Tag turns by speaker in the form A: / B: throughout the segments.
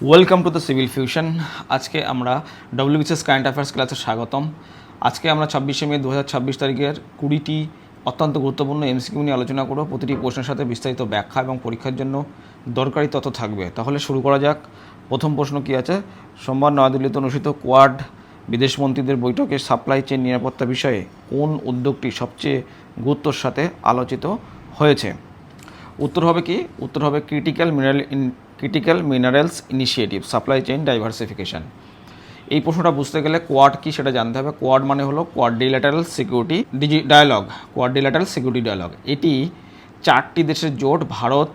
A: Welcome to the civil fusion. আজকে আমরা WBCS current affairs ক্লাসে স্বাগতম। আজকে আমরা 26শে মে 2026 তারিখের 20টি অত্যন্ত গুরুত্বপূর্ণ এমসিকিউ নিয়ে আলোচনা করব। প্রতিটি প্রশ্নের সাথে বিস্তারিত ব্যাখ্যা এবং পরীক্ষার জন্য দরকারি তথ্য থাকবে। তাহলে শুরু করা যাক। প্রথম প্রশ্ন কী আছে? সোমবার নয়াদিল্লিতে অনুষ্ঠিত কোয়াড বিদেশমন্ত্রীদের বৈঠকে সাপ্লাই চেইন নিরাপত্তা বিষয়ে কোন উদ্যোগটি সবচেয়ে গুরুত্বের সাথে আলোচিত হয়েছে? উত্তর হবে কি? উত্তর হবে critical minerals initiative, supply chain diversification. এই প্রশ্নটা বুঝতে গেলে কোয়াড কি সেটা জানতে হবে। কোয়াড মানে হলো quadrilateral security dialogue, quadrilateral security dialogue. এটি 4টি দেশের জোট: ভারত,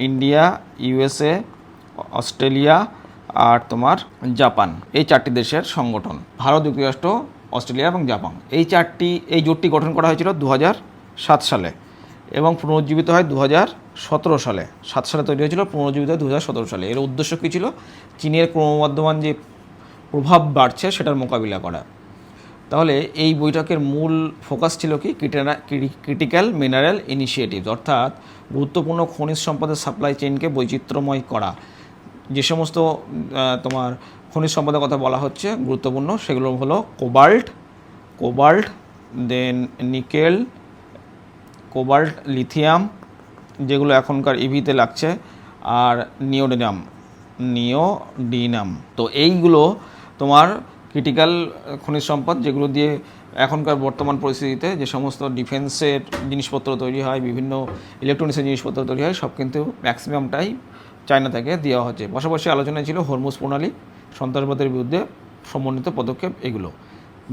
A: ইন্ডিয়া, ইউএসএ, অস্ট্রেলিয়া আর তোমার জাপান। এই 4টি দেশের সংগঠন, ভারত, যুক্তরাষ্ট্র, অস্ট্রেলিয়া এবং জাপান। এই জোটটি গঠন করা হয়েছিল 2007 সালে এবং পুনরুজ্জীবিত হয় 2017 সালে। 7 সালে তৈরি হয়েছিল, পুনরুজ্জীবিত হয় 2017 সালে। এর উদ্দেশ্য কী ছিল? চীনের ক্রমবর্ধমান যে প্রভাব বাড়ছে সেটার মোকাবিলা করা। তাহলে এই বৈঠকের মূল ফোকাস ছিল কি? ক্রিটিক্যাল মিনারেল ইনিশিয়েটিভ, অর্থাৎ গুরুত্বপূর্ণ খনিজ সম্পদের সাপ্লাই চেইনকে বৈচিত্র্যময় করা। যে সমস্ত তোমার খনিজ সম্পদের কথা বলা হচ্ছে গুরুত্বপূর্ণ, সেগুলো হলো কোবাল্ট, দেন নিকেল, কোবাল্ট, লিথিয়াম, যেগুলো এখনকার ইভিতে লাগছে, আর নিওডিনাম। তো এইগুলো তোমার ক্রিটিক্যাল খনিজ সম্পদ, যেগুলো দিয়ে এখনকার বর্তমান পরিস্থিতিতে যে সমস্ত ডিফেন্সের জিনিসপত্র তৈরি হয়, বিভিন্ন ইলেকট্রনিক্সের জিনিসপত্র তৈরি হয়, সব কিন্তু ম্যাক্সিমামটাই চায়না থেকে দেওয়া হচ্ছে। পাশাপাশি আলোচনায় ছিল হরমুজ প্রণালী, সন্ত্রাসবাদের বিরুদ্ধে সমন্বিত পদক্ষেপ। এগুলো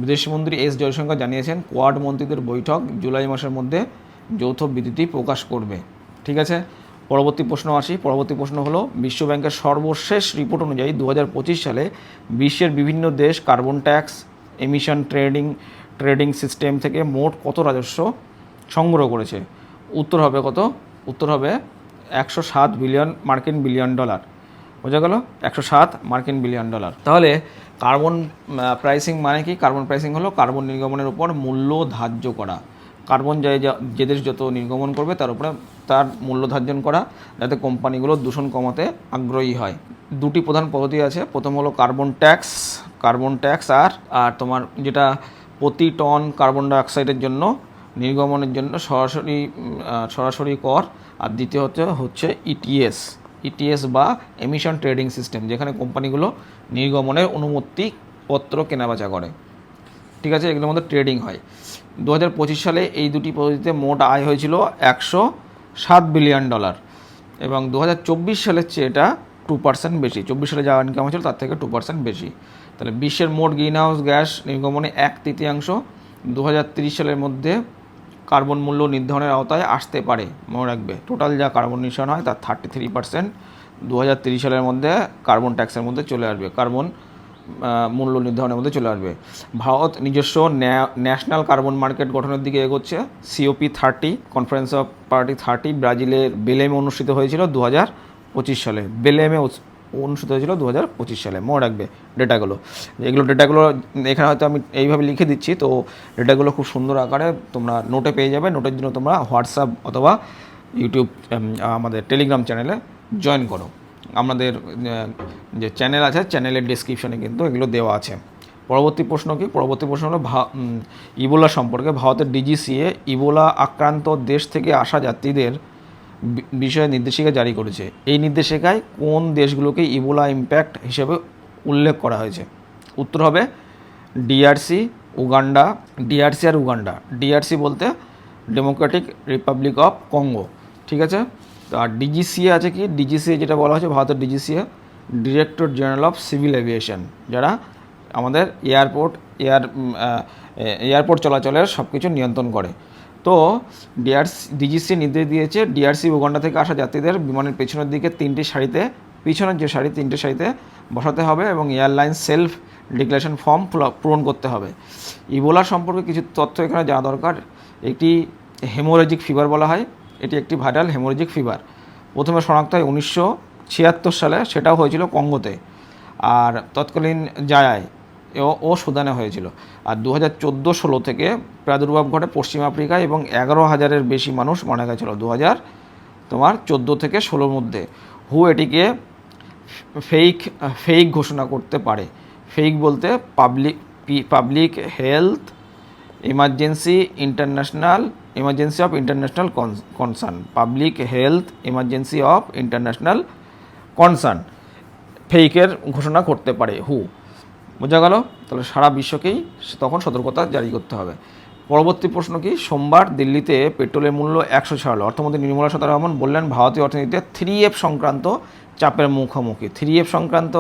A: বিদেশমন্ত্রী এস জয়শঙ্কর জানিয়েছেন কোয়াড মন্ত্রীদের বৈঠক জুলাই মাসের মধ্যে যৌথ বিবৃতি প্রকাশ করবে। ঠিক আছে, পরবর্তী প্রশ্ন আসি। পরবর্তী প্রশ্ন হলো, বিশ্বব্যাংকের সর্বশেষ রিপোর্ট অনুযায়ী 2025 সালে বিশ্বের বিভিন্ন দেশ carbon tax, emission trading system থেকে মোট কত রাজস্ব সংগ্রহ করেছে? উত্তর হবে কত? উত্তর হবে 107 মার্কিন বিলিয়ন ডলার। বোঝা গেল? 107 মার্কিন বিলিয়ন ডলার। তাহলে কার্বন প্রাইসিং মানে কি? কার্বন প্রাইসিং হলো কার্বন নির্গমনের উপর মূল্য ধার্য করা। কার্বন যে দেশ যত নির্গমন করবে তার উপরে তার মূল্য ধার্য করা, যাতে কোম্পানিগুলো দূষণ কমাতে আগ্রহী হয়। দুটি প্রধান পদ্ধতি আছে। প্রথম হলো কার্বন ট্যাক্স আর তোমার যেটা প্রতি টন কার্বন ডাইঅক্সাইডের জন্য নির্গমনের জন্য সরাসরি কর, আর দ্বিতীয় হচ্ছে ইটিএস বা এমিশন ট্রেডিং সিস্টেম, যেখানে কোম্পানিগুলো নির্গমনের অনুমতিপত্র কেনাবেচা করে। ঠিক আছে, এগুলোর মধ্যে ট্রেডিং হয়। 2025 সালে এই দুটি পদ্ধতিতে মোট আয় হয়েছিল 107 বিলিয়ন ডলার এবং 2024 সালের চেয়ে এটা 2% বেশি। 24 সালে যা ইনকাম হয়েছিল তার থেকে 2% বেশি। তাহলে বিশ্বের মোট গ্রিনহাউস গ্যাস নির্গমনে 1/3 2030 সালের মধ্যে কার্বন মূল্য নির্ধারণের আওতায় আসতে পারে। মনে রাখবে, টোটাল যা কার্বন নিঃসরণ হয় তার 33% 2030 সালের মধ্যে কার্বন ট্যাক্সের মধ্যে চলে আসবে, কার্বন মূল্য নির্ধারণের মধ্যে চলে আসবে। ভারত নিজস্ব ন্যাশনাল কার্বন মার্কেট গঠনের দিকে এগোচ্ছে। COP30 কনফারেন্স অফ পার্টি 30 ব্রাজিলের বেলেমে অনুষ্ঠিত হয়েছিল 2025 সালে। অনুষ্ঠিত হয়েছিল 2025 সালে। মনে রাখবে ডেটাগুলো। ডেটাগুলো এখানে হয়তো আমি এইভাবে লিখে দিচ্ছি, তো ডেটাগুলো খুব সুন্দর আকারে তোমরা নোটে পেয়ে যাবে। নোটের জন্য তোমরা হোয়াটসঅ্যাপ অথবা ইউটিউব আমাদের টেলিগ্রাম চ্যানেলে জয়েন করো। আমাদের যে চ্যানেল আছে, চ্যানেলের ডেসক্রিপশনে কিন্তু এগুলো দেওয়া আছে। পরবর্তী প্রশ্ন কি? পরবর্তী প্রশ্ন হলো ইবোলা সম্পর্কে। ভারতের DGCA ইবোলা আক্রান্ত দেশ থেকে আসা যাত্রীদের বিষয়ে নির্দেশিকা জারি করেছে। এই নির্দেশিকায় কোন দেশগুলোকে ইবোলা ইম্প্যাক্ট হিসেবে উল্লেখ করা হয়েছে? উত্তর হবে DRC আর উগান্ডা। DRC বলতে ডেমোক্রেটিক রিপাবলিক অফ কঙ্গো। ঠিক আছে। আর DGCA আছে কি? DGCA যেটা বলা হয়েছে, ভারতের DGCA director general of civil aviation, যারা আমাদের এয়ারপোর্ট চলাচলের সব কিছু নিয়ন্ত্রণ করে। তো DGCA নির্দেশ দিয়েছে DRC উগান্ডা থেকে আসা যাত্রীদের বিমানের পেছনের দিকে তিনটে সারিতে বসাতে হবে এবং এয়ারলাইন সেলফ ডিক্লারেশন ফর্ম পূরণ করতে হবে। ইবোলা সম্পর্কে কিছু তথ্য এখানে জানা দরকার। একটি হেমোরেজিক ফিভার বলা হয়, এটি একটি ভাইরাল হেমোরেজিক ফিভার। প্রথমে শনাক্ত হয় 1976 সালে, সেটাও হয়েছিল কঙ্গোতে, আর তৎকালীন জায়ায় ও সুদানে হয়েছিল। আর 2014-16 থেকে প্রাদুর্ভাব ঘটে পশ্চিম আফ্রিকায় এবং 11,000-এর বেশি মানুষ মারা গেছিল 2014 থেকে 16 মধ্যে। হু এটিকে ফেক ফেক ঘোষণা করতে পারে। ফেক বলতে public health emergency of international concern, public health emergency of international concern ফেকের ঘোষণা করতে পারে হু। বোঝা গেল? তাহলে সারা বিশ্বকেই তখন সতর্কতা জারি করতে হবে। পরবর্তী প্রশ্ন কি, সোমবার দিল্লিতে পেট্রোলের মূল্য 100 ছাড়লো। অর্থমন্ত্রী নির্মলা সীতারামন বললেন ভারতীয় অর্থনীতিতে 3F সংক্রান্ত চাপের মুখোমুখি। 3F সংক্রান্ত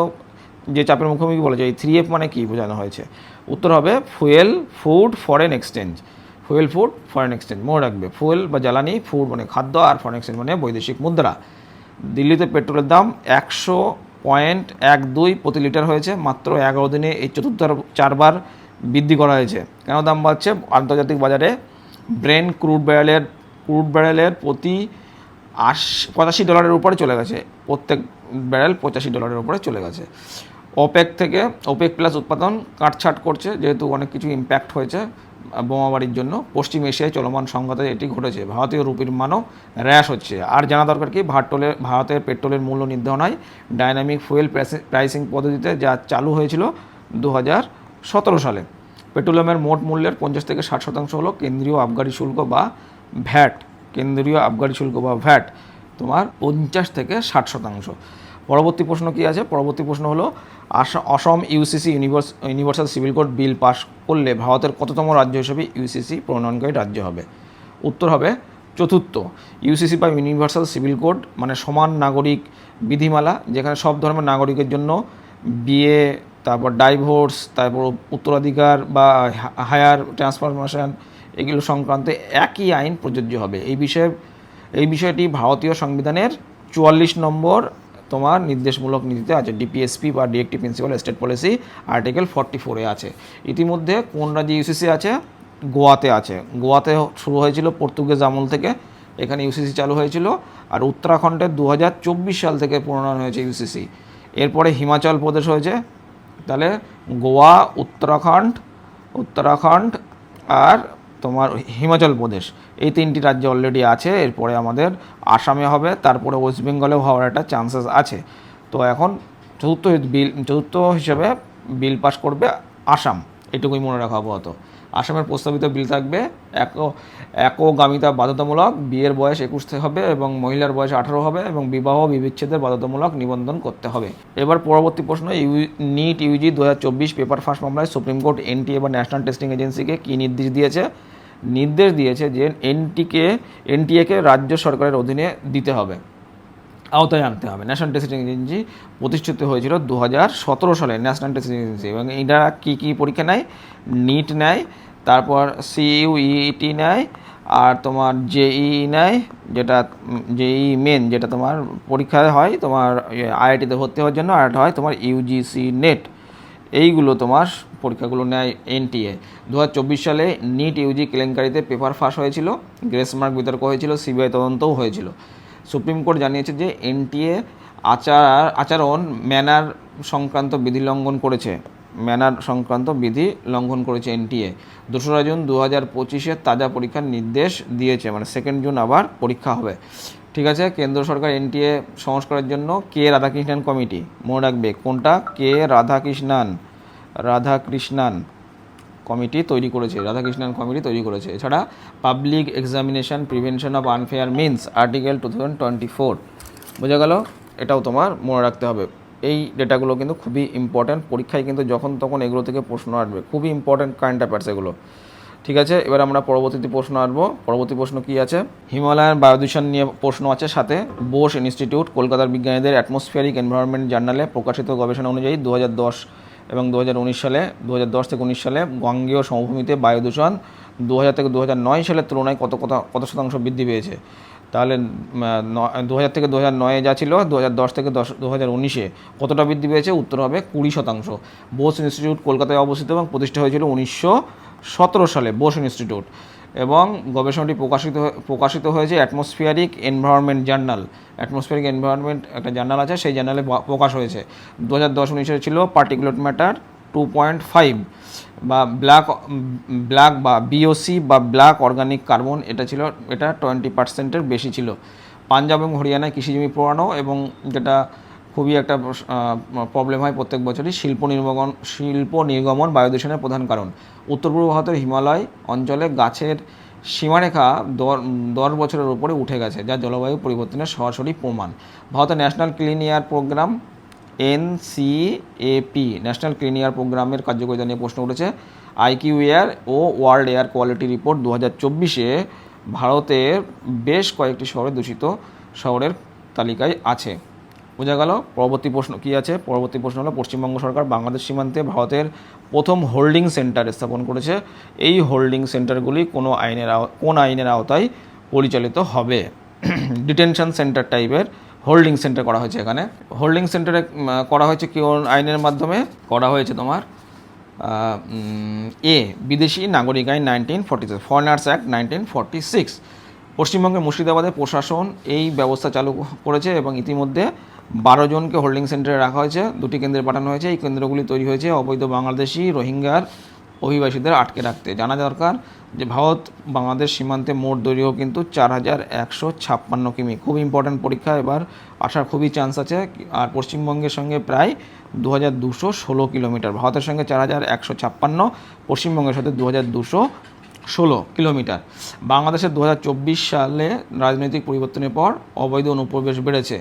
A: যে চাপের মুখোমুখি বলা যায়, এই 3F মানে কি বোঝানো হয়েছে? উত্তর হবে fuel, food, foreign exchange. Fuel, food, foreign exchange মনে রাখবে। ফুয়েল বা জ্বালানি, ফুড মানে খাদ্য, আর ফরেন এক্সচেঞ্জ মানে বৈদেশিক মুদ্রা। দিল্লিতে পেট্রোলের দাম 100.12 প্রতি লিটার হয়েছে। মাত্র 11 দিনে এই চতুর্থ 4বার বৃদ্ধি করা হয়েছে। কেন দাম বাড়ছে? আন্তর্জাতিক বাজারে ক্রুড ব্যারেলের প্রতি $85 উপরে চলে গেছে। প্রত্যেক ব্যারেল $85 উপরে চলে গেছে। ওপেক প্লাস উৎপাদন কাটছাট করছে, যেহেতু অনেক কিছু ইম্প্যাক্ট হয়েছে বোমাবাড়ির জন্য। পশ্চিম এশিয়ায় চলমান সংঘাতে এটি ঘটেছে। ভারতীয় রুপির মানও হ্রাস হচ্ছে। আর জানা দরকার কি, ভারতের পেট্রোলের মূল্য নির্ধারণ হয় ডাইনামিক ফুয়েল প্রাইসিং পদ্ধতিতে, যা চালু হয়েছিল 2017 সালে। পেট্রোলিয়ামের মোট মূল্যের 50 থেকে 60% হলো কেন্দ্রীয় আবগারি শুল্ক বা ভ্যাট। তোমার 50 থেকে 60%। পরবর্তী প্রশ্ন কি আছে? পরবর্তী প্রশ্ন হলো Assam UCC universal civil code bill pass করলে ভারতের কততম রাজ্য হিসেবে ইউসিসি প্রণয়নকারী রাজ্য হবে? উত্তর হবে চতুর্থ। ইউসিসি বা ইউনিভার্সাল সিভিল কোড মানে সমান নাগরিক বিধিমালা, যেখানে সব ধর্মের নাগরিকের জন্য বিয়ে, তারপর ডাইভোর্স, তারপর উত্তরাধিকার বা হায়ার ট্রান্সফরমেশন, এগুলো সংক্রান্ত একই আইন প্রযোজ্য হবে। এই বিষয়টি ভারতীয় সংবিধানের 44 নম্বর তোমার নির্দেশমূলক নীতিতে আছে। ডিপিএসপি বা directive principal state policy article 44 আছে। ইতিমধ্যে কোন রাজ্যে ইউসিসি আছে? গোয়াতে আছে। গোয়াতে শুরু হয়েছিল পর্তুগিজ আমল থেকে, এখানে ইউসিসি চালু হয়েছিল। আর উত্তরাখণ্ডে 2024 সাল থেকে প্রণয়ন হয়েছে ইউসিসি। এরপরে হিমাচল প্রদেশ হয়েছে। তাহলে গোয়া, উত্তরাখণ্ড আর তোমার হিমাচল প্রদেশ, এই 3টি রাজ্য অলরেডি আছে। এরপরে আমাদের আসামে হবে, তারপরে ওয়েস্ট বেঙ্গলেও হওয়ার একটা চান্সেস আছে। তো এখন চতুর্থ হিসেবে বিল পাস করবে আসাম, এটুকুই মনে রাখা আপাতত। আসামের প্রস্তাবিত বিল থাকবে একগামিতা বাধ্যতামূলক, বিয়ের বয়স 21 হবে এবং মহিলার বয়স 18 হবে, এবং বিবাহ বিচ্ছেদের বাধ্যতামূলক নিবন্ধন করতে হবে। এবার পরবর্তী প্রশ্ন, নিট ইউজি 2024 পেপার ফাঁস মামলায় সুপ্রিম কোর্ট এনটিএ বা ন্যাশনাল টেস্টিং এজেন্সিকে কী নির্দেশ দিয়েছে? নির্দেশ দিয়েছে যে এনটিএকে রাজ্য সরকারের অধীনে দিতে হবে, আওতায় আনতে হবে। ন্যাশনাল টেস্টিং এজেন্সি প্রতিষ্ঠিত হয়েছিল 2017 সালে, ন্যাশনাল টেস্টিং এজেন্সি। এবং এরা কী পরীক্ষা নেয়? নিট নেয়, তারপর সিইউইটি নেয়, আর তোমার জেই নেয়, যেটা জেই মেন, যেটা তোমার পরীক্ষায় হয় তোমার আইআইটিতে ভর্তি হওয়ার জন্য, আর একটা হয় তোমার ইউজিসি নেট। এইগুলো তোমার পরীক্ষাগুলো নেয় এনটিএ। 2024 সালে নিট ইউজি কেলেঙ্কারিতে পেপার ফাঁস হয়েছিল, গ্রেস মার্ক বিতর্ক হয়েছিল, সিবিআই তদন্তও হয়েছিল। সুপ্রিম কোর্ট জানিয়েছে যে এনটিএ আচরণ ম্যানার সংক্রান্ত বিধি লঙ্ঘন করেছে এনটিএ। 2রা জুন 2025 তাজা পরীক্ষার নির্দেশ দিয়েছে, মানে 2 জুন আবার পরীক্ষা হবে। ঠিক আছে। কেন্দ্র সরকার এনটিএ সংস্কারের জন্য কে রাধাকৃষ্ণন কমিটি, মনে রাখবে কোনটা, কে রাধাকৃষ্ণন কমিটি তৈরি করেছে। এছাড়া public examination prevention of unfair means article 2024, বোঝা গেল? এটাও তোমার মনে রাখতে হবে। এই ডেটাগুলো কিন্তু খুবই ইম্পর্ট্যান্ট, পরীক্ষায় কিন্তু যখন তখন এগুলো থেকে প্রশ্ন আসবে, খুবই ইম্পর্ট্যান্ট কারেন্ট অ্যাফেয়ার্স এগুলো। ঠিক আছে, এবার আমরা পরবর্তীতে প্রশ্ন আসবো। পরবর্তী প্রশ্ন কি আছে? হিমালয়ান বায়ুদূষণ নিয়ে প্রশ্ন আছে সাথে। বোস ইনস্টিটিউট কলকাতার বিজ্ঞানীদের অ্যাটমসফিয়ারিক এনভায়রনমেন্ট জার্নালে প্রকাশিত গবেষণা অনুযায়ী 2010 এবং 2019 সালে 2010 থেকে 19 সালে গাঙ্গেয় সমভূমিতে বায়ুদূষণ 2000 থেকে 2009 সালের তুলনায় কত শতাংশ বৃদ্ধি পেয়েছে? তাহলে 2000 থেকে 2009 যা ছিল, 2010 থেকে 2019 কতটা বৃদ্ধি পেয়েছে? উত্তর হবে 20%। বোস ইনস্টিটিউট কলকাতায় অবস্থিত এবং প্রতিষ্ঠা হয়েছিল 1917 সালে, বোস ইনস্টিটিউট। এবং গবেষণাটি প্রকাশিত হয়েছে atmospheric environment journal. Atmospheric environment একটা জার্নাল আছে, সেই জার্নালে প্রকাশ হয়েছে। 2010-19 ছিল পার্টিকুলেট ম্যাটার 2.5 বা ব্ল্যাক বা বিওসি বা ব্ল্যাক অর্গানিক কার্বন, এটা 20% বেশি ছিল। পাঞ্জাব এবং হরিয়ানায় কৃষিজমি পোড়ানো এবং যেটা খুবই একটা প্রবলেম হয় প্রত্যেক বছরই। শিল্প নির্গমন বায়ু দূষণের প্রধান কারণ। উত্তর পূর্ব ভারতের হিমালয় অঞ্চলে গাছের সীমারেখা 10 বছরের উপরে উঠে গেছে, যা জলবায়ু পরিবর্তনের সরাসরি প্রমাণ। ভারতের national clean air programme NCAP national clean air প্রোগ্রামের কার্যকারিতা নিয়ে প্রশ্ন উঠেছে। IQ এয়ার ও ওয়ার্ল্ড এয়ার কোয়ালিটি রিপোর্ট 2024-এ ভারতের বেশ কয়েকটি শহরে দূষিত শহরের তালিকায় আছে। বোঝা গেল। পরবর্তী প্রশ্ন কী আছে? পরবর্তী প্রশ্ন হলো, পশ্চিমবঙ্গ সরকার বাংলাদেশ সীমান্তে ভারতের প্রথম হোল্ডিং সেন্টার স্থাপন করেছে। এই হোল্ডিং সেন্টারগুলি কোন আইনের আওতায় পরিচালিত হবে? ডিটেনশন সেন্টার টাইপের হোল্ডিং সেন্টার করা হয়েছে এখানে। হোল্ডিং সেন্টারে করা হয়েছে কোন আইনের মাধ্যমে? করা হয়েছে তোমার বিদেশি নাগরিক আইন 1946, ফরেনার্স অ্যাক্ট 1946। পশ্চিমবঙ্গের মুর্শিদাবাদে প্রশাসন এই ব্যবস্থা চালু করেছে এবং ইতিমধ্যে 12 জনকে হোল্ডিং সেন্টারে রাখা হয়েছে। 2টি কেন্দ্রে পাঠানো হয়েছে। এই কেন্দ্রগুলি তৈরি হয়েছে অবৈধ বাংলাদেশি রোহিঙ্গার অভিবাসীদের আটকে রাখতে। জানা দরকার যে ভারত বাংলাদেশ সীমান্তে মোট দৈর্ঘ্য কিন্তু 4156 কিমি। খুব ইম্পর্ট্যান্ট পরীক্ষা এবার আসার খুবই চান্স আছে। আর পশ্চিমবঙ্গের সঙ্গে প্রায় 2216 কিলোমিটার। ভারতের সঙ্গে 4156, পশ্চিমবঙ্গের সাথে 2216 কিলোমিটার। বাংলাদেশের 2024 সালে রাজনৈতিক পরিবর্তনের পর অবৈধ অনুপ্রবেশ বেড়েছে।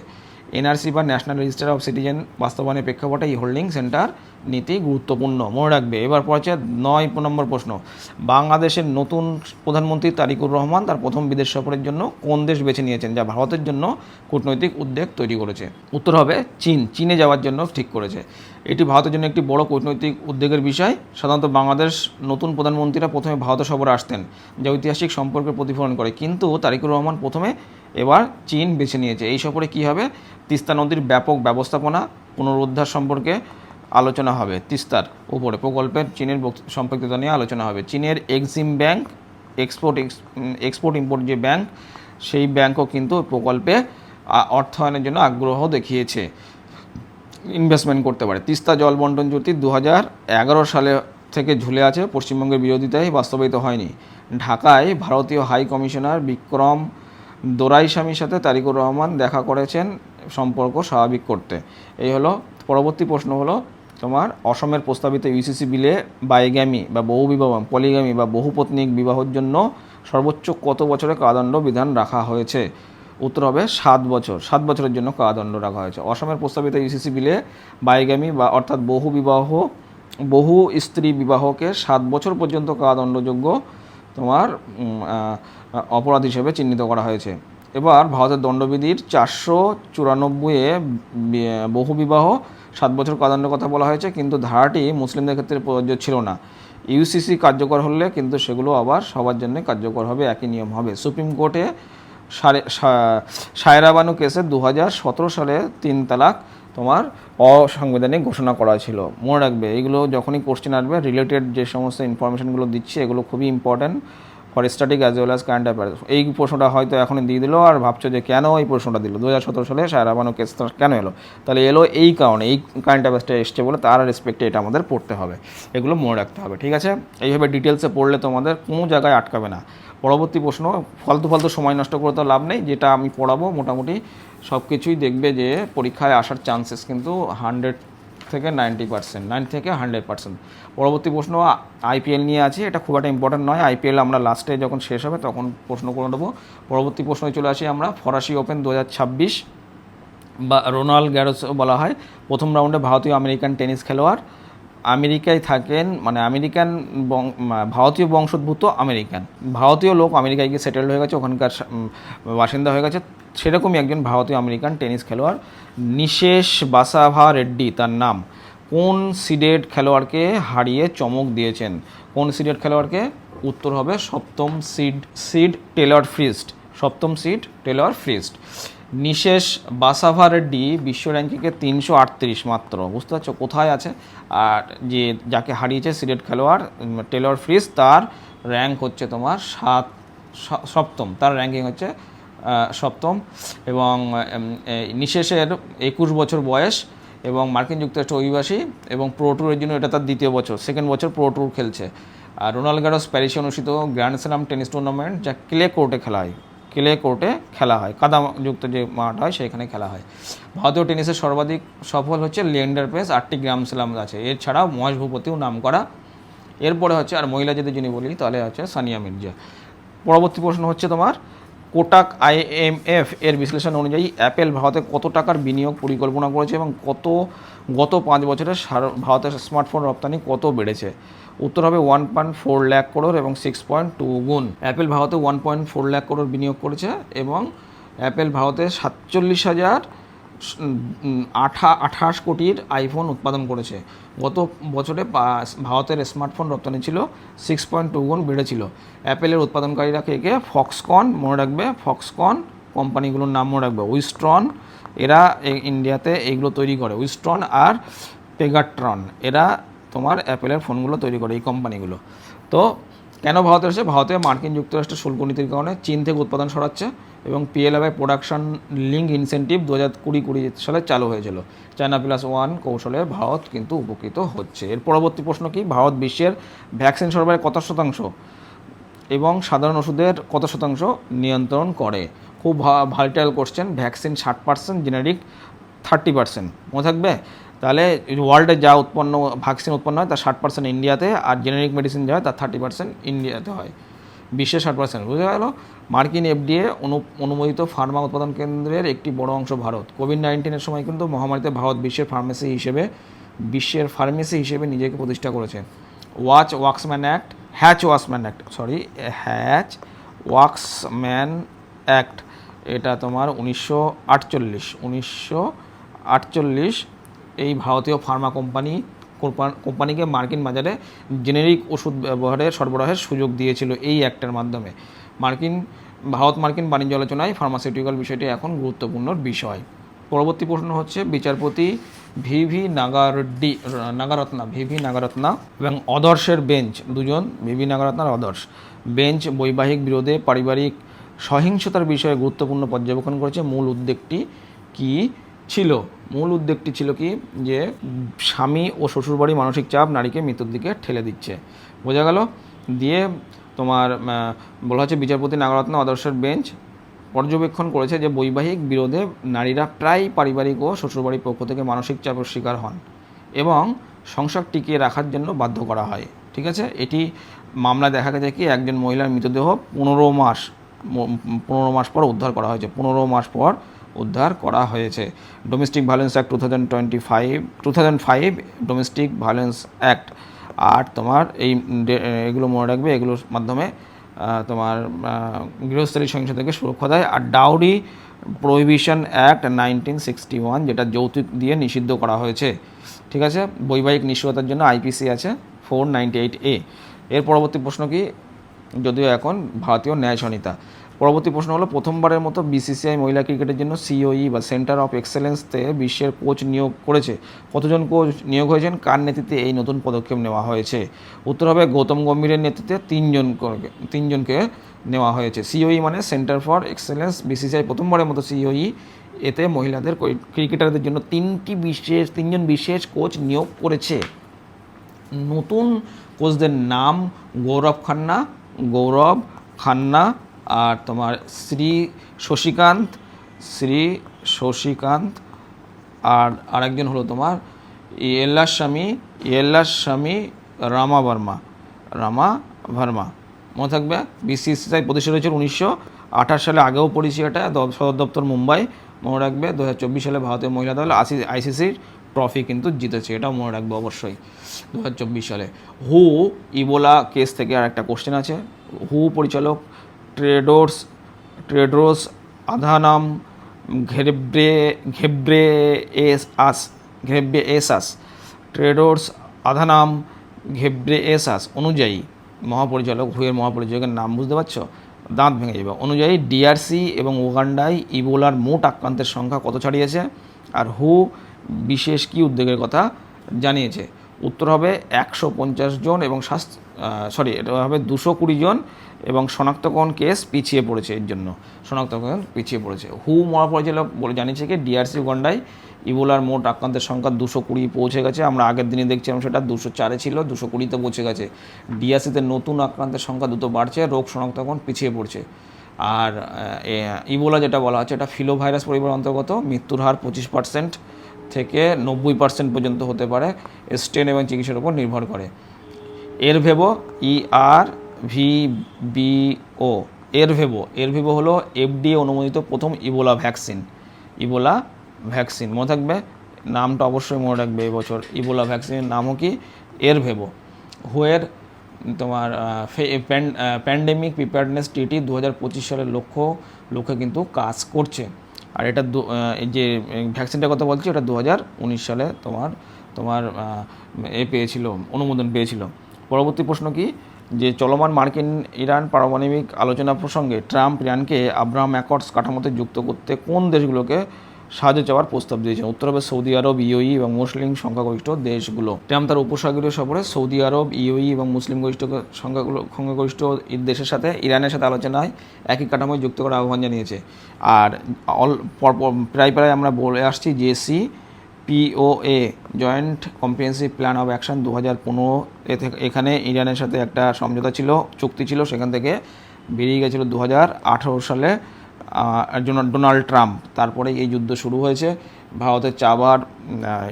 A: NRC বা ন্যাশনাল রেজিস্টার অফ সিটিজেন বাস্তবায়নের প্রেক্ষাপটে এই হোল্ডিং সেন্টার নীতি গুরুত্বপূর্ণ, মনে রাখবে। এবার পড়ছে 9 নম্বর প্রশ্ন। বাংলাদেশের নতুন প্রধানমন্ত্রী তারিকুর রহমান তার প্রথম বিদেশ সফরের জন্য কোন দেশ বেছে নিয়েছেন, যা ভারতের জন্য কূটনৈতিক উদ্বেগ তৈরি করেছে? উত্তর হবে চীন। চীনে যাওয়ার জন্য ঠিক করেছে। এটি ভারতের জন্য একটি বড় কূটনৈতিক উদ্বেগের বিষয়। সাধারণত বাংলাদেশ নতুন প্রধানমন্ত্রীরা প্রথমে ভারত সফরে আসতেন, যা ঐতিহাসিক সম্পর্কের প্রতিফলন করে, কিন্তু তারিকুর রহমান প্রথমে এবার চীন বেছে নিয়েছে। এই সফরে কী হবে? তিস্তা নদীর ব্যাপক ব্যবস্থাপনা পুনরুদ্ধার সম্পর্কে আলোচনা হবে। তিস্তার উপরে প্রকল্পের চীনের সম্পৃক্ততা নিয়ে আলোচনা হবে। চীনের এক্সিম ব্যাংক, এক্সপোর্ট ইম্পোর্ট যে ব্যাংক, সেই ব্যাংকও কিন্তু প্রকল্পে অর্থায়নের জন্য আগ্রহ দেখিয়েছে, ইনভেস্টমেন্ট করতে পারে। তিস্তা জল বন্টন চুক্তি 2011 সালে থেকে ঝুলে আছে, পশ্চিমবঙ্গের বিরোধিতায় বাস্তবায়িত হয়নি। ঢাকায় ভারতীয় হাই কমিশনার বিক্রম দোরাইস্বামীর সাথে তারিকুর রহমান দেখা করেছেন সম্পর্ক স্বাভাবিক করতে। এই হলো। পরবর্তী প্রশ্ন হলো তোমার, অসমের প্রস্তাবিত UCC বিলে বাইগ্যামি বা পলিগ্যামি বা বহুপত্নিক বিবাহের জন্য সর্বোচ্চ কত বছরের কারাদণ্ড বিধান রাখা হয়েছে? উত্তর হবে 7 বছর। 7 বছরের জন্য কারাদণ্ড রাখা হয়েছে। অসমের প্রস্তাবিত UCC বিলে বাইগ্যামি বা অর্থাৎ বহু স্ত্রী বিবাহকে 7 বছর পর্যন্ত কারাদণ্ডযোগ্য তোমার অপরাধ হিসেবে চিহ্নিত করা হয়েছে। এবার ভারতের দণ্ডবিধির 494-এ বহুবিবাহ 7 বছর কারাদণ্ডের কথা বলা হয়েছে, কিন্তু ধারাটি মুসলিমদের ক্ষেত্রে প্রযোজ্য ছিল না। UCC কার্যকর হলে কিন্তু সেগুলো আবার সবার জন্য কার্যকর হবে, একই নিয়ম হবে। সুপ্রিম কোর্টে সায়রা বানু কেসে 2017 সালে 3 তালাক তোমার অসাংবিধানিক ঘোষণা করা ছিল। মনে রাখবে, এইগুলো যখনই কোশ্চেন আসবে রিলেটেড যে সমস্ত ইনফরমেশনগুলো দিচ্ছি এগুলো খুবই important for static as well as current affairs. এই প্রশ্নটা হয়তো এখনই দিয়ে দিল আর ভাবছো যে কেন এই প্রশ্নটা দিল, 2017 সালে সায়রা বানু কেসটা কেন এলো? তাহলে এলো এই কারণে, এই কারেন্ট অ্যাফেয়ার্সটা এসছে বলে তার রেসপেক্টে এটা আমাদের পড়তে হবে, এগুলো মনে রাখতে হবে। ঠিক আছে? এইভাবে ডিটেলসে পড়লে তোমাদের কোনো জায়গায় আটকাবে না। পরবর্তী প্রশ্ন, ফালতু সময় নষ্ট করে তো লাভ নেই, যেটা আমি পড়াবো মোটামুটি সব কিছুই দেখবে যে পরীক্ষায় আসার চান্সেস কিন্তু 100 থেকে 90%, 90 থেকে 100%। পরবর্তী প্রশ্ন IPL নিয়ে আছে, এটা খুব একটা ইম্পর্টেন্ট নয়। IPL আমরা লাস্টে যখন শেষ হবে তখন প্রশ্ন করে নেবো। পরবর্তী প্রশ্নে চলে আসি আমরা। ফরাসি ওপেন 2026 বা রোনাল্ড গ্যারোস বলা হয়, প্রথম রাউন্ডে ভারতীয় আমেরিকান টেনিস খেলোয়াড়। আমেরিকায় থাকেন, মানে ভারতীয় বংশোদ্ভূত ভারতীয় লোক আমেরিকায় গিয়ে সেটেলড হয়ে গেছে, ওখানকার বাসিন্দা হয়ে গেছে। সেরকমই একজন ভারতীয় আমেরিকান টেনিস খেলোয়াড় নিশেষ বাসাভা রেড্ডি তার নাম। কোন সিডেড খেলোয়াড়কে হারিয়ে চমক দিয়েছেন? কোন সিডেড খেলোয়াড়কে? উত্তর হবে সপ্তম সিড টেলর ফ্রিস্ট। নিশেষ বাসাভা রেড্ডি বিশ্ব র্যাঙ্কিংয়ে 338 মাত্র। বুঝতে পারছো কোথায় আছে? আর যে যাকে হারিয়েছে সিডেড খেলোয়াড় টেলর ফ্রিস্ট, তার র্যাঙ্ক হচ্ছে তোমার সপ্তম, তার র্যাঙ্কিং হচ্ছে সপ্তম। এবং নিশেষের 21 বছর বয়স এবং মার্কিন যুক্তরাষ্ট্র অভিবাসী এবং প্রো ট্যুরের জন্য এটা তার দ্বিতীয় বছর, সেকেন্ড বছর প্রো ট্যুর খেলছে। আর রোনাল্ড গ্যারোস প্যারিসে অনুষ্ঠিত গ্র্যান্ড স্ল্যাম টেনিস টুর্নামেন্ট, যা ক্লে কোর্টে খেলা হয়, ক্লে কোর্টে খেলা হয়, কাদাযুক্ত যে মাঠ হয় সেখানে খেলা হয়। ভারতীয় টেনিসের সর্বাধিক সফল হচ্ছে লিয়েন্ডার পেস, 8টি গ্র্যান্ড স্ল্যাম আছে। এছাড়াও মহেশ ভূপতিও নাম করা। এরপরে হচ্ছে আর মহিলা যদি যিনি বলি তাহলে হচ্ছে সানিয়া মির্জা। পরবর্তী প্রশ্ন হচ্ছে তোমার কোটাক IMF এর বিশ্লেষণ অনুযায়ী অ্যাপেল ভারতে কত টাকার বিনিয়োগ পরিকল্পনা করেছে এবং গত 5 বছরে ভারতের স্মার্টফোন রপ্তানি কত বেড়েছে? উত্তর হবে 1.4 লাখ করোড় এবং 6.2 গুণ। অ্যাপেল ভারতে 1.4 লাখ করোড় বিনিয়োগ করেছে এবং অ্যাপেল ভারতে 47,028 কোটির আইফোন উৎপাদন করেছে। গত বছরে ভারতের স্মার্টফোন রপ্তানি ছিল 6.2 গুণ বেড়েছিল। অ্যাপেলের উৎপাদনকারীরা কে? ফক্সকন, মনে রাখবে ফক্সকন, কোম্পানিগুলোর নাম মনে রাখবে উইস্ট্রন, এরা ইন্ডিয়াতে এইগুলো তৈরি করে, উইস্ট্রন আর পেগাট্রন, এরা তোমার অ্যাপেলের ফোনগুলো তৈরি করে এই কোম্পানিগুলো। তো কেন ভারতে এসে? ভারতে মার্কিন যুক্তরাষ্ট্রের শুল্ক নীতির কারণে চীন থেকে উৎপাদন সরাচ্ছে এবং PLI প্রোডাকশন লিঙ্ক ইনসেন্টিভ 2020 সালে চালু হয়েছিল। চায়না +1 কৌশলে ভারত কিন্তু উপকৃত হচ্ছে। এর পরবর্তী প্রশ্ন কি? ভারত বিশ্বের ভ্যাকসিন সরবরাহের কত শতাংশ এবং সাধারণ ওষুধের কত শতাংশ নিয়ন্ত্রণ করে? খুব ভাইটাল কোশ্চেন। ভ্যাকসিন 60%, জেনেরিক 30%, মনে থাকবে। তাহলে ওয়ার্ল্ডে যা ভ্যাকসিন উৎপন্ন হয় তার 60% ইন্ডিয়াতে, আর জেনেরিক মেডিসিন যা হয় তার 30% ইন্ডিয়াতে হয়। বিশ্বে 60%, বুঝে গেল? মার্কিন FDA অনুমোদিত ফার্মা উৎপাদন কেন্দ্রের একটি বড় অংশ ভারত। কোভিড-19 সময় কিন্তু মহামারীতে ভারত বিশ্বের ফার্মেসি হিসেবে নিজেকে প্রতিষ্ঠা করেছে। হ্যাচ ওয়াক্সম্যান অ্যাক্ট, এটা তোমার 1948 এই ভারতীয় ফার্মা কোম্পানিকে মার্কিন বাজারে জেনেরিক ওষুধ সরবরাহের সুযোগ দিয়েছিল এই অ্যাক্টের মাধ্যমে। ভারত মার্কিন বাণিজ্য আলোচনায় ফার্মাসিউটিক্যাল বিষয়টি এখন গুরুত্বপূর্ণ বিষয়। পরবর্তী প্রশ্ন হচ্ছে বিচারপতি ভিভি নাগারত্না এবং অদর্শের বেঞ্চ, দুজন, ভিভি নাগারত্না আর অদর্শ বেঞ্চ বৈবাহিক বিরোধে পারিবারিক সহিংসতার বিষয়ে গুরুত্বপূর্ণ পর্যবেক্ষণ করেছে। মূল উদ্বেগটি ছিল কি? যে স্বামী ও শ্বশুরবাড়ি মানসিক চাপ নারীকে মৃত্যুর দিকে ঠেলে দিচ্ছে। বোঝা গেল? দিয়ে তোমার বলা হচ্ছে বিচারপতি নাগরত্ন আদর্শের বেঞ্চ পর্যবেক্ষণ করেছে যে বৈবাহিক বিরোধে নারীরা প্রায় পারিবারিক ও শ্বশুরবাড়ির পক্ষ থেকে মানসিক চাপের শিকার হন এবং সংসার টিকিয়ে রাখার জন্য বাধ্য করা হয়। ঠিক আছে? এটি মামলা দেখা গেছে কি একজন মহিলার মৃতদেহ 15 মাস পর উদ্ধার করা হয়েছে। 15 মাস পর উদ্ধার করা হয়েছে। Domestic violence act 2005 domestic violence act. আর তোমার এগুলো মনে রাখবে, এগুলোর মাধ্যমে তোমার গৃহস্থালী সহিংসতা থেকে সুরক্ষা দেয়। আর ডাউরি প্রোহিবিশন অ্যাক্ট 1961, যেটা যৌতুক দিয়ে নিষিদ্ধ করা হয়েছে। ঠিক আছে? বৈবাহিক নিষ্ঠুরতার জন্য IPC আছে 498A। এর পরবর্তী প্রশ্ন কি? যদিও এখন ভারতীয় ন্যায় সংহিতা। পরবর্তী প্রশ্ন হলো প্রথমবারের মতো BCCI মহিলা ক্রিকেটের জন্য COE বা সেন্টার অফ এক্সেলেন্সতে বিশ্বের কোচ নিয়োগ করেছে। কতজন কোচ নিয়োগ হয়েছেন? কার নেতৃত্বে এই নতুন পদক্ষেপ নেওয়া হয়েছে? উত্তর হবে গৌতম গম্ভীরের নেতৃত্বে 3জনকে নেওয়া হয়েছে। COE মানে সেন্টার ফর এক্সেলেন্স। BCCI প্রথমবারের মতো COE এতে মহিলাদের ক্রিকেটারদের জন্য 3জন বিশেষ কোচ নিয়োগ করেছে। নতুন কোচদের নাম গৌরব খান্না আর তোমার শ্রী শশীকান্ত আর আরেকজন হলো তোমার ইয়েল্লাস্বামী রামা ভার্মা। মনে থাকবে? BCCI প্রতিষ্ঠা হয়েছিল 1928 সালে, আগেও পড়েছি এটা, সদর দপ্তর মুম্বাই। মনে রাখবে 2024 সালে ভারতীয় মহিলা দল ICC ট্রফি কিন্তু জিতেছে, এটাও মনে রাখবে অবশ্যই 2024 সালে। ইবোলা কেস থেকে আর একটা কোশ্চেন আছে। পরিচালক টেড্রোস আধানম ঘেব্রেয়েসাস অনুযায়ী মহাপরিচালকের নাম বুঝতে পারছো? দাঁত ভেঙে যাবে। অনুযায়ী DRC এবং উগান্ডায় ইবোলার মোট আক্রান্তের সংখ্যা কত ছাড়িয়েছে? আর বিশেষ কি উদ্বেগের কথা জানিয়েছে? উত্তর হবে 150 জন এবং এটা হবে 220 জন এবং শনাক্তকরণ কেস পিছিয়ে পড়েছে। এর জন্য শনাক্তকরণ পিছিয়ে পড়েছে। মহাপরিচালক জানিয়েছে কি DRC উগান্ডায় ইবোলার মোট আক্রান্তের সংখ্যা 220 পৌঁছে গেছে। আমরা আগের দিনে দেখছিলাম সেটা 204 ছিল, 220-তে পৌঁছে গেছে। DRCতে নতুন আক্রান্তের সংখ্যা দ্রুত বাড়ছে, রোগ শনাক্তকরণ পিছিয়ে পড়ছে। আর ইবোলা যেটা বলা হচ্ছে এটা ফিলোভাইরাস পরিবারের অন্তর্গত, মৃত্যুর হার 25% থেকে 90% পর্যন্ত হতে পারে, স্টেন এবং চিকিৎসার উপর নির্ভর করে। এরভেভো, ERVBO, এরভেভো হলো FDA অনুমোদিত প্রথম ইবোলা ভ্যাকসিন। মনে থাকবে, নামটা অবশ্যই মনে রাখবে। এবছর ইবোলা ভ্যাকসিনের নামও কি? এরভেভো। হুয়ের তোমার প্যান্ডেমিক প্রিপেয়ারনেস ট্রিটি 2025 সালের লক্ষ্যে কিন্তু কাজ করছে। আর এটা যে ভ্যাকসিনটার কথা বলছি, এটা 2019 সালে তোমার অনুমোদন পেয়েছিল। পরবর্তী প্রশ্ন কি, যে চলমান মার্কিন ইরান পারমাণবিক আলোচনা প্রসঙ্গে ট্রাম্প ইরানকে আব্রাহাম অ্যাকর্ডস কাঠামোতে যুক্ত করতে কোন দেশগুলোকে সাহায্য চাওয়ার প্রস্তাব দিয়েছেন? উত্তর হবে সৌদি আরব, ইউএই এবং মুসলিম সংখ্যাগরিষ্ঠ দেশগুলো। ট্রাম্প তার উপসাগরীয় সফরে সৌদি আরব, ইউএই এবং মুসলিম সংখ্যাগরিষ্ঠ দেশের সাথে ইরানের সাথে আলোচনায় একই কাঠামোয় যুক্ত করার আহ্বান জানিয়েছে। আর প্রায় আমরা বলে আসছি JCPOA joint comprehensive plan of action 2015, এখানে ইরানের সাথে একটা সমঝোতা ছিল, চুক্তি ছিল, সেখান থেকে বেরিয়ে গেছিলো 2018 সালে ডোনাল্ড ট্রাম্প। তারপরে এই যুদ্ধ শুরু হয়েছে। ভারতের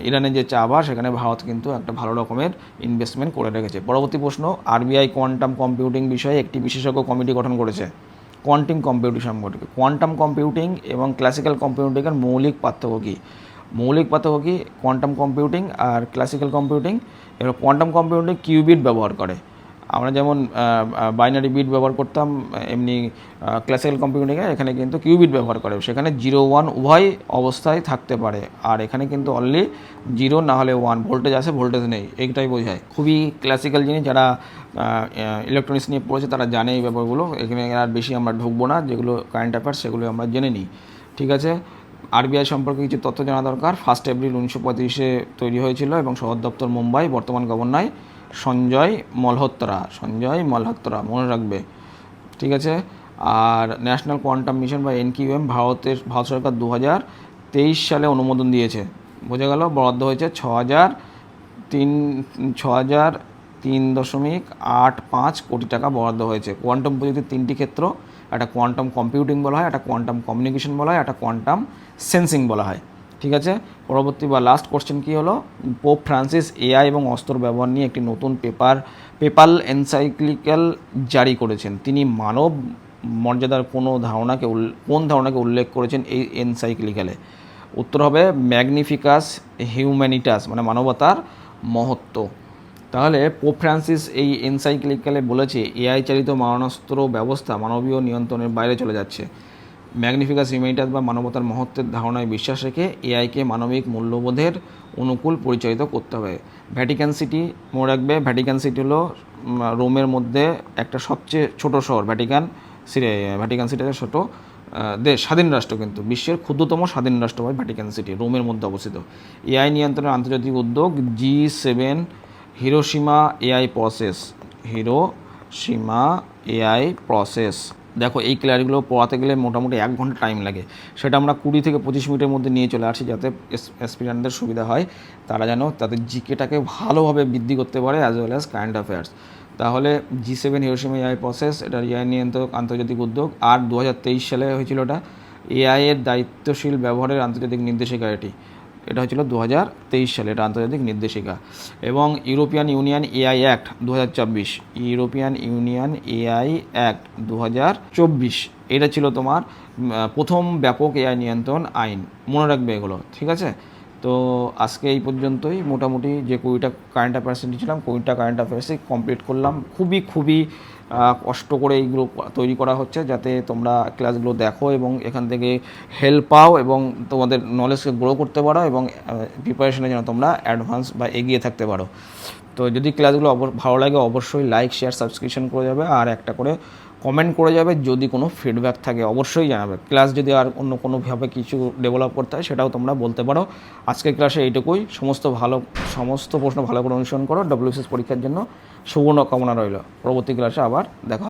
A: ইরানের যে চাবার, সেখানে ভারত কিন্তু একটা ভালো রকমের ইনভেস্টমেন্ট করে রেখেছে। পরবর্তী প্রশ্ন, RBI কোয়ান্টাম কম্পিউটিং বিষয়ে একটি বিশেষজ্ঞ কমিটি গঠন করেছে। কোয়ান্টাম কম্পিউটিং এবং ক্লাসিক্যাল কম্পিউটিংয়ের মৌলিক পার্থক্য কী? কোয়ান্টাম কম্পিউটিং আর ক্লাসিক্যাল কম্পিউটিং। এবার কোয়ান্টাম কম্পিউটিং কিউবিট ব্যবহার করে। আমরা যেমন বাইনারি বিট ব্যবহার করতাম, এমনি ক্লাসিক্যাল কম্পিউটিংয়ে এখানে কিন্তু কিউবিট ব্যবহার করে। সেখানে 0, 1 উভয় অবস্থায় থাকতে পারে। আর এখানে কিন্তু অনলি 0 না হলে 1, ভোল্টেজ আছে ভোল্টেজ নেই, এইটাই বোঝায়। খুবই ক্লাসিক্যাল জিনিস, যারা ইলেকট্রনিক্স নিয়ে পড়েছে তারা জানে এই ব্যাপারগুলো। এখানে আর বেশি আমরা ঢুকবো না, যেগুলো কারেন্ট অ্যাফেয়ার্স সেগুলো আমরা জেনে নিই। ঠিক আছে, RBI সম্পর্কে কিছু তথ্য জানা দরকার। 1 এপ্রিল 1935 তৈরি হয়েছিল এবং সদর দপ্তর মুম্বাই। বর্তমান গভর্নর সঞ্জয় মালহোত্রা, মনে রাখবে। ঠিক আছে, আর ন্যাশনাল কোয়ান্টাম মিশন বা NQM ভারত সরকার 2023 সালে অনুমোদন দিয়েছে। বোঝা গেল, বরাদ্দ হয়েছে 6,003.85 কোটি টাকা বরাদ্দ হয়েছে। কোয়ান্টাম প্রযুক্তির 3টি ক্ষেত্র, একটা কোয়ান্টাম কম্পিউটিং বলা হয়, একটা কোয়ান্টাম কমিউনিকেশন বলা হয়, একটা কোয়ান্টাম সেন্সিং বলা হয়। ঠিক আছে, পরবর্তী বা লাস্ট কোশ্চেন কী হলো, পোপ ফ্রান্সিস AI এবং অস্ত্র ব্যবহার নিয়ে একটি নতুন পেপাল এনসাইক্লিক্যাল জারি করেছেন। তিনি মানব মর্যাদার কোন ধারণাকে উল্লেখ করেছেন এই এনসাইক্লিক্যালে? উত্তর হবে ম্যাগনিফিকাস হিউম্যানিটাস, মানে মানবতার মহত্ব। তাহলে পোপ ফ্রান্সিস এই এনসাইক্লিক্যালে বলেছে AI চালিত মারণাস্ত্র ব্যবস্থা মানবীয় নিয়ন্ত্রণের বাইরে চলে যাচ্ছে। ম্যাগনিফিকাস হিউম্যানিটাস বা মানবতার মহত্বের ধারণায় বিশ্বাস রেখে AIকে মানবিক মূল্যবোধের অনুকূল পরিচালিত করতে হবে। ভ্যাটিকান সিটি, মনে রাখবে, ভ্যাটিকান সিটি হলো রোমের মধ্যে একটা সবচেয়ে ছোট শহর। ভ্যাটিকান সিটি ছোট দেশ, স্বাধীন রাষ্ট্র, কিন্তু বিশ্বের ক্ষুদ্রতম স্বাধীন রাষ্ট্র হয় ভ্যাটিকান সিটি, রোমের মধ্যে অবস্থিত। AI নিয়ন্ত্রণের আন্তর্জাতিক উদ্যোগ G7 হিরোশিমা AI প্রসেস। দেখো, এই ক্লাসগুলো পড়াতে গেলে মোটামুটি 1 ঘন্টা টাইম লাগে, সেটা আমরা 20 থেকে 25 মিনিটের মধ্যে নিয়ে চলে আসি, যাতে অ্যাসপিরেন্টদের সুবিধা হয়, তারা যেন তাদের জিকেটাকে ভালোভাবে বৃদ্ধি করতে পারে, as well as current affairs. তাহলে G7 হিরোশিমা AI প্রসেস, এটা AI নিয়ন্ত্রক আন্তর্জাতিক উদ্যোগ। আর 2023 সালে হয়েছিল এটা। AI এর দায়িত্বশীল ব্যবহারের আন্তর্জাতিক নির্দেশিকা, এটা হয়েছিল 2023 সালে, এটা আন্তর্জাতিক নির্দেশিকা। এবং ইউরোপিয়ান ইউনিয়ন AI অ্যাক্ট 2024, এটা ছিল তোমার প্রথম ব্যাপক AI নিয়ন্ত্রণ আইন। মনে রাখবে এগুলো, ঠিক আছে? তো আজকে এই পর্যন্তই। মোটামুটি যে 20টা কারেন্ট অ্যাফেয়ার্স দিয়েছিলাম, 20টা কারেন্ট অ্যাফেয়ার্সই কমপ্লিট করলাম। খুবই কষ্ট করে এইগুলো তৈরি করা হচ্ছে, যাতে তোমরা ক্লাসগুলো দেখো এবং এখান থেকে হেল্প পাও এবং তোমাদের নলেজকে গ্রো করতে পারো এবং প্রিপারেশনে যেন তোমরা অ্যাডভান্স বা এগিয়ে থাকতে পারো। তো যদি ক্লাসগুলো ভালো লাগে, অবশ্যই লাইক, শেয়ার, সাবস্ক্রিপশন করে যাবে, আর একটা করে কমেন্ট করে যাবে। যদি কোনো ফিডব্যাক থাকে অবশ্যই জানাবে। ক্লাস যদি আর অন্য কোনোভাবে কিছু ডেভেলপ করতে হয়, সেটাও তোমরা বলতে পারো। আজকের ক্লাসে এইটুকুই। সমস্ত প্রশ্ন ভালো করে অনুসরণ করো। WBCS পরীক্ষার জন্য শুভ কামনা রইল। পরবর্তী ক্লাসে আবার দেখা।